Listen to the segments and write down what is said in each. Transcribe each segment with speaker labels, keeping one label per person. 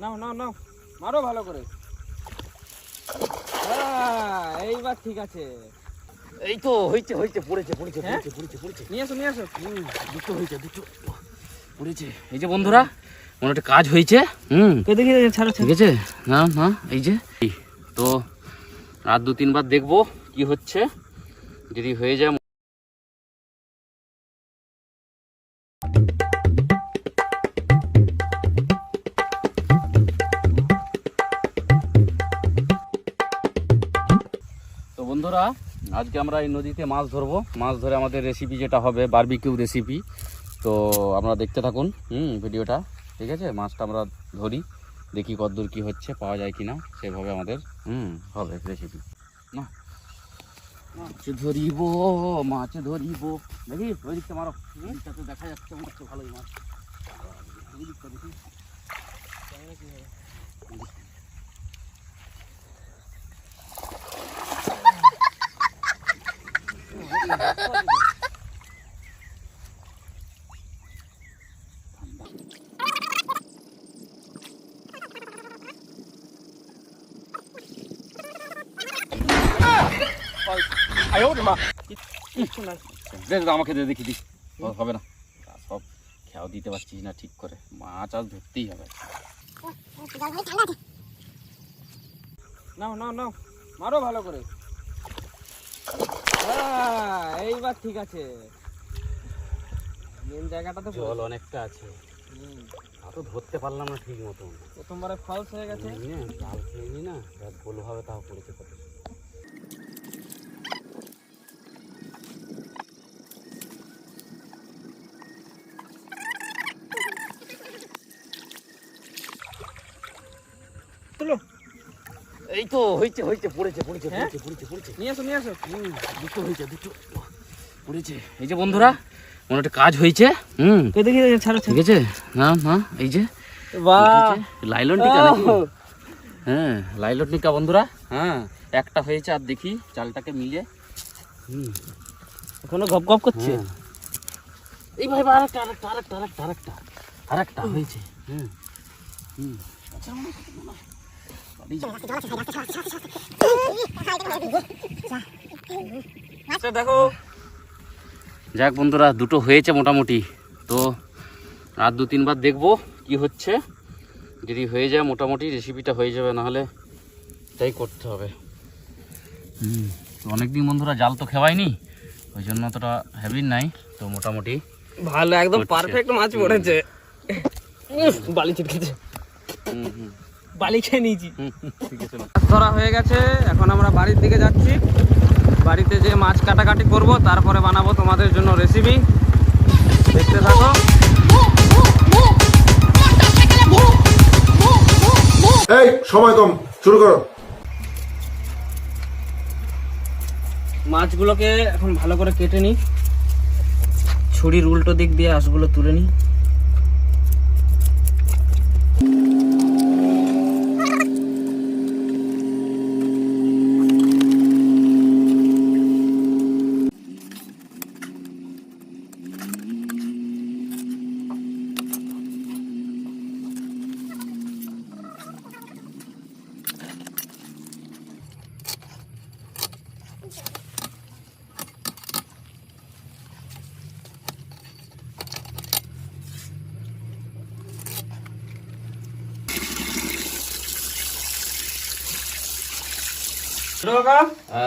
Speaker 1: নাও নাও নাও, মারো ভালো করে। এইবার ঠিক আছে।
Speaker 2: এই তো হয়েছে হয়েছে, পড়েছে পড়েছে
Speaker 1: হ্যাঁ?
Speaker 2: পড়েছে পড়েছে পড়েছে।
Speaker 1: নিয়ে আসো নিয়ে আসো।
Speaker 2: দুটো হয়েছে, দুটো পড়েছে। এই যে বন্ধুরা, মনে একটা কাজ হয়েছে।
Speaker 1: দেখি ছাড়ো
Speaker 2: ঠিক আছে, না না, এই যে তো রাত 2-3 বার দেখবো কি হচ্ছে। যদি হয়ে যায় তো বন্ধুরা, আজকে আমরা এই নদীতে মাছ ধরবো। মাছ ধরে আমাদের রেসিপি যেটা হবে বারবিকিউ রেসিপি। তো আমরা দেখতে থাকুন ভিডিওটা। ঠিক আছে, মাছটা আমরা ধরি, দেখি কতদূর কি হচ্ছে, পাওয়া যায় কিনা, সেভাবে আমাদের হবে রেসিপি। না মাছ ধরিব, মাছ ধরিব। দেখি ওই দিকটা মারো, দিকটাতে দেখা যাচ্ছে মনে হচ্ছে ভালোই মাছ। ওই দিকটা দেখি আমাকে দে, দেখি দিস হবে না। সব খেয়াও দিতে পারছিস না ঠিক করে, মাছ আজ ধরতেই হবে।
Speaker 1: নাও নাও নাও, মারো ভালো করে। এইবার ঠিক আছে। মেন জায়গাটা তো
Speaker 2: জল অনেকটা আছে, তো ধরতে পারলাম না ঠিক মতো।
Speaker 1: প্রথমবারে ফলস হয়ে গেছে।
Speaker 2: জাল খেয়ে না, ভালোভাবে তাও পড়েছে কত।
Speaker 1: তুলো।
Speaker 2: এই তো হয়েছে হয়েছে, পড়েছে পড়েছে
Speaker 1: হ্যাঁ?
Speaker 2: পড়েছে পড়েছে পড়েছে।
Speaker 1: নিয়ে আসো নিয়ে আসো।
Speaker 2: দুটো হয়েছে, দুটো পড়েছে। এই যে বন্ধুরা, মনে একটা কাজ হয়েছে।
Speaker 1: দেখি ছাড়ো।
Speaker 2: ঠিক আছে, না না, এই যে
Speaker 1: বাহ,
Speaker 2: লাইলন টিকা নাকি? হ্যাঁ, লাইলন টিকা বন্ধুরা। হ্যাঁ, একটা হয়েছে, আর দেখি চালটাকে মিলে।
Speaker 1: এখনো গপ গপ করছে।
Speaker 2: এই ভাই, আরেকটা আরেকটা আরেকটা আরেকটা আরেকটা আরেকটা হয়েছে।
Speaker 1: দেখো,
Speaker 2: যাক বন্ধুরা, দুটো হয়েছে মোটামুটি। তো রাত 2-3 বার দেখবো কি হচ্ছে। যদি হয়ে যায় মোটামুটি রেসিপিটা হয়ে যাবে, নাহলে তাই করতে হবে। তো অনেকদিন বন্ধুরা জাল তো খেওয়াইনি, ওই জন্য অতটা হেভি নাই। তো মোটামুটি
Speaker 1: ভালো, একদম
Speaker 2: হচ্ছে।
Speaker 1: পারফেক্ট মাছ পড়েছে। বালি ছিটকেছে, বালি খেয়ে নিয়েছি।
Speaker 2: ঠিক আছে,
Speaker 1: মাছ ধরা হয়ে গেছে। এখন আমরা বাড়ির দিকে যাচ্ছি। বাড়িতে যে মাছ কাটাকাটি করব, তারপরে বানাবো তোমাদের জন্য রেসিপি। দেখতে থাকো।
Speaker 3: এই সময় কম, শুরু করো।
Speaker 1: মাছগুলোকে এখন ভালো করে কেটে নিই। ছুরির উল্টো দিক দিয়ে আঁশগুলো তুলে নিই।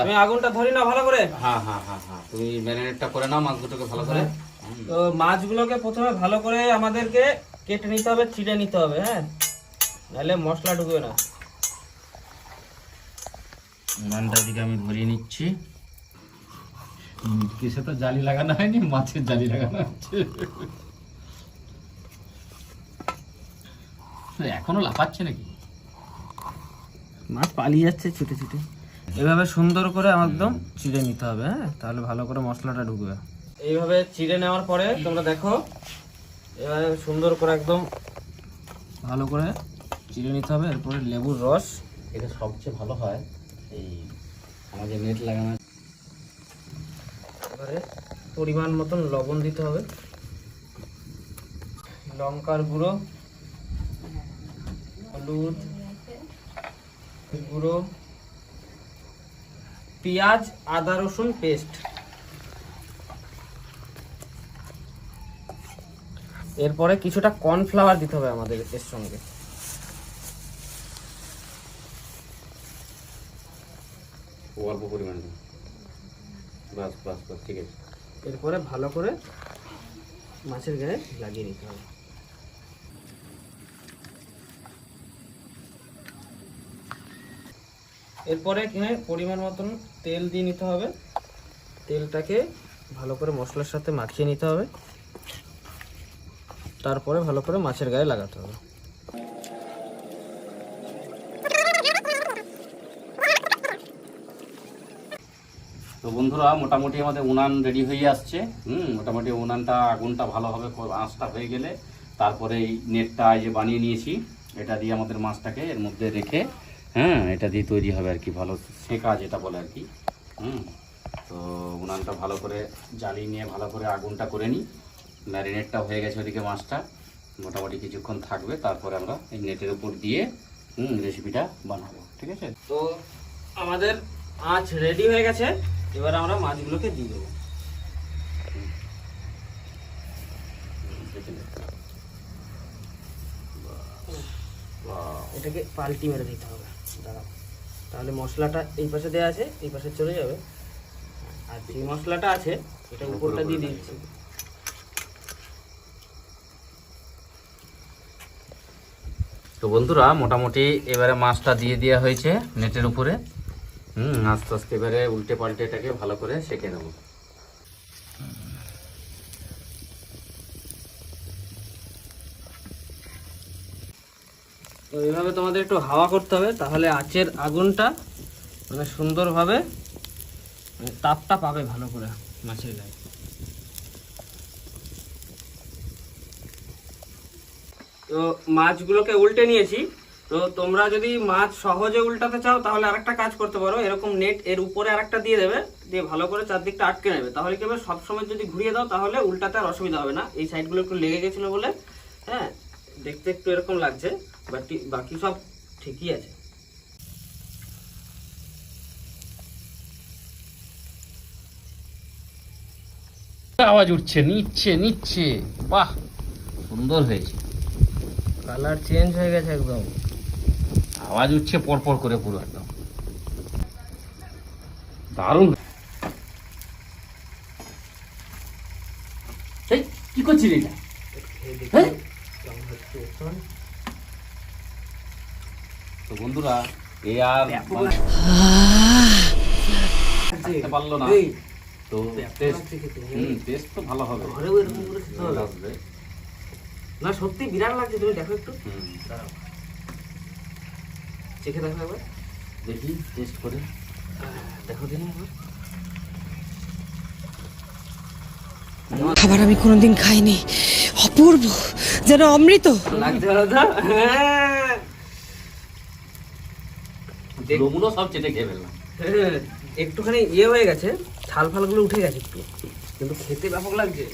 Speaker 1: তুমি আগুনটা ধরি না ভালো করে।
Speaker 2: হ্যাঁ হ্যাঁ হ্যাঁ হ্যাঁ, তুমি ম্যারিনেটটা করে নাও মাছ দুটোকে ভালো করে।
Speaker 1: তো মাছগুলোকে প্রথমে ভালো করে আমাদেরকে কেটে নিতে হবে, ছিঁড়ে নিতে হবে। হ্যাঁ, নাহলে মশলা ঢুকবে না।
Speaker 2: উনানটার দিকে আমি ধরিয়ে নিচ্ছি। কিসে তো জালি লাগানো হয়নি, মাছের জালি লাগানো হচ্ছে। এখনো লাফাচ্ছে নাকি?
Speaker 1: মাছ পালিয়ে যাচ্ছে ছুটে ছুটে। এভাবে সুন্দর করে একদম চিড়ে নিতে হবে। হ্যাঁ, তাহলে ভালো করে মশলাটা ঢুকবে। এইভাবে চিড়ে নেওয়ার পরে তোমরা দেখো, এভাবে সুন্দর করে একদম ভালো করে চিড়ে নিতে হবে। এরপরে লেবুর রস,
Speaker 2: এটা সবচেয়ে ভালো হয় এই আমাদের নেট লাগানো।
Speaker 1: এবারে পরিমাণ মতন লবণ দিতে হবে, লঙ্কার গুঁড়ো, হলুদ গুঁড়ো, পেঁয়াজ আদা রসুন পেস্ট, এরপরে কিছুটা কর্নফ্লাওয়ার দিতে হবে আমাদের এর সঙ্গে।
Speaker 2: অল্প পরিমাণে বাস বাস বাস, ঠিক আছে।
Speaker 1: এরপরে ভালো করে মাছের গায়ে লাগিয়ে নিতে হবে। এরপরে এখানে পরিমাণ মতন তেল দিয়ে নিতে হবে। তেলটাকে ভালো করে মশলার সাথে মাখিয়ে নিতে হবে, তারপরে ভালো করে মাছের গায়ে লাগাতে হবে।
Speaker 2: তো বন্ধুরা মোটামুটি আমাদের উনান রেডি হয়ে আসছে। মোটামুটি উনানটা আগুনটা ভালোভাবে আঁচটা হয়ে গেলে তারপরে এই নেটটা এই যে বানিয়ে নিয়েছি, এটা দিয়ে আমাদের মাছটাকে এর মধ্যে রেখে এটা দিয়ে তৈরি হবে আর কি, ভালো সেঁকা যেটা বলে আর কি। তো উনানটা ভালো করে জ্বালিয়ে নিয়ে ভালো করে আগুনটা করে নিই। ম্যারিনেটটা হয়ে গেছে ওদিকে, মাছটা মোটামুটি কিছুক্ষণ থাকবে, তারপরে আমরা এই নেটের উপর দিয়ে রেসিপিটা বানাবো, ঠিক আছে।
Speaker 1: তো আমাদের আঁচ রেডি হয়ে গেছে, এবার আমরা মাছগুলোকে দিয়ে দেবো। এটাকে পাল্টি মেরে দিতে হবে, দাঁড়াও, তাহলে মশলাটা এই পাশে দেওয়া আছে, এই পাশে চলে যাবে, আর যে মশলাটা আছে এটা উপরটা দিয়ে দিচ্ছি।
Speaker 2: তো বন্ধুরা মোটামুটি এবারে মাছটা দিয়ে দেওয়া হয়েছে নেটের উপরে। আস্তে আস্তে এবারে উল্টে পাল্টে এটাকে ভালো করে সেঁকে নেব।
Speaker 1: তো এইভাবে তোমাদের একটু হাওয়া করতে হবে, তাহলে আঁচের আগুনটা মানে সুন্দরভাবে তাপটা পাবে ভালো করে মাছের গায়ে। তো মাছগুলোকে উল্টে নিয়েছি। তো তোমরা যদি মাছ সহজে উল্টাতে চাও তাহলে আরেকটা কাজ করতে পারো, এরকম নেট এর উপরে আরেকটা দিয়ে দেবে, দিয়ে ভালো করে চারদিকটা আটকে নেবে, তাহলে কি হবে সবসময় যদি ঘুরিয়ে দাও তাহলে উল্টাতে আর অসুবিধা হবে না। এই সাইডগুলো একটু লেগে গেছিলো বলে দেখতে একটু এরকম লাগছে, বাকি সব ঠিকই আছে।
Speaker 2: আওয়াজ উঠছে, নিচ্ছে নিচ্ছে, বাহ সুন্দর হয়েছে,
Speaker 1: কালার চেঞ্জ হয়ে গেছে একদম,
Speaker 2: আওয়াজ উঠছে পরপর করে পুরো একদম দারুণ। এই কি করছিস এটা? তো বন্ধুরা এ আর থাকতে পারলো না, তো টেস্ট তো ভালো হবে,
Speaker 1: ঘরেও এরকম করে খেতে হবে।
Speaker 2: আসবে
Speaker 1: না সত্যি বিরাট লাগছে, তুমি দেখো একটু, দাঁড়াও চেখে দেখো একবার,
Speaker 2: দেখি টেস্ট করে
Speaker 1: দেখো দিন একবার।
Speaker 4: খাবার আমি কোনোদিন খাইনি, অপূর্ব, যেন অমৃত
Speaker 1: লাগছে দাদা,
Speaker 2: লোমগুলো সব চেটে খেয়ে ফেললাম।
Speaker 1: একটুখানি ইয়ে হয়ে গেছে, ছাল ফালগুলো উঠে গেছে একটু, কিন্তু খেতে ব্যাপক লাগছে।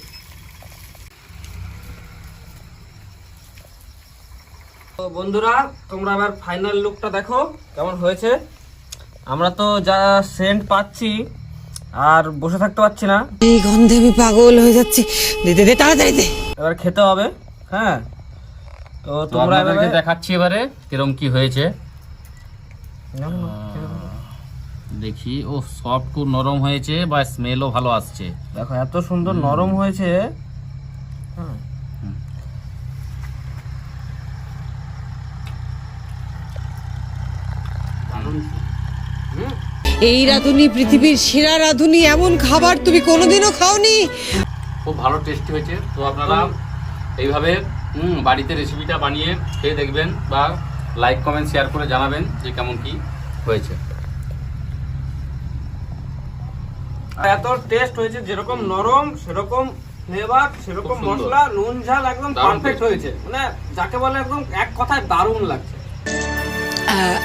Speaker 1: তো বন্ধুরা তোমরা আবার ফাইনাল লুকটা দেখো কেমন হয়েছে। আমরা তো যা সেন্ট পাচ্ছি আর বসে থাকতে পারছি না,
Speaker 4: এই গন্ধে আমি পাগল হয়ে যাচ্ছি, দে দে দে তাড়াতাড়ি দে।
Speaker 1: এবার খেতে হবে। হ্যাঁ তো
Speaker 2: তো
Speaker 1: তোমরা
Speaker 2: আপনাদেরকে
Speaker 1: এভাবে
Speaker 2: দেখাচ্ছি এবারে কিরম কি হয়েছে। দেখি, ও সফট খুব নরম হয়েছে, বা স্মেলও ভালো আসছে।
Speaker 1: দেখো এত সুন্দর নরম হয়েছে। হ্যাঁ
Speaker 4: এই রাঁধুনি পৃথিবীর সেরা রাঁধুনি, এমন খাবার তুমি কোনোদিনও খাওনি।
Speaker 2: খুব ভালো টেস্টি হয়েছে। তো আপনারা এইভাবে বাড়িতে রেসিপিটা বানিয়ে খেয়ে দেখবেন, বা লাইক কমেন্ট শেয়ার করে জানাবেন যে কেমন কি হয়েছে।
Speaker 1: এত টেস্ট হয়েছে, যেরকম নরম সেরকম ফ্লেভার, সেরকম
Speaker 2: খুব সুন্দর।
Speaker 1: মশলা, নুন ঝাল একদম
Speaker 2: দারুণ
Speaker 1: পারফেক্ট
Speaker 2: taste।
Speaker 1: হয়েছে, মানে যাকে বলে একদম এক কথায় দারুণ লাগছে।
Speaker 4: আহ,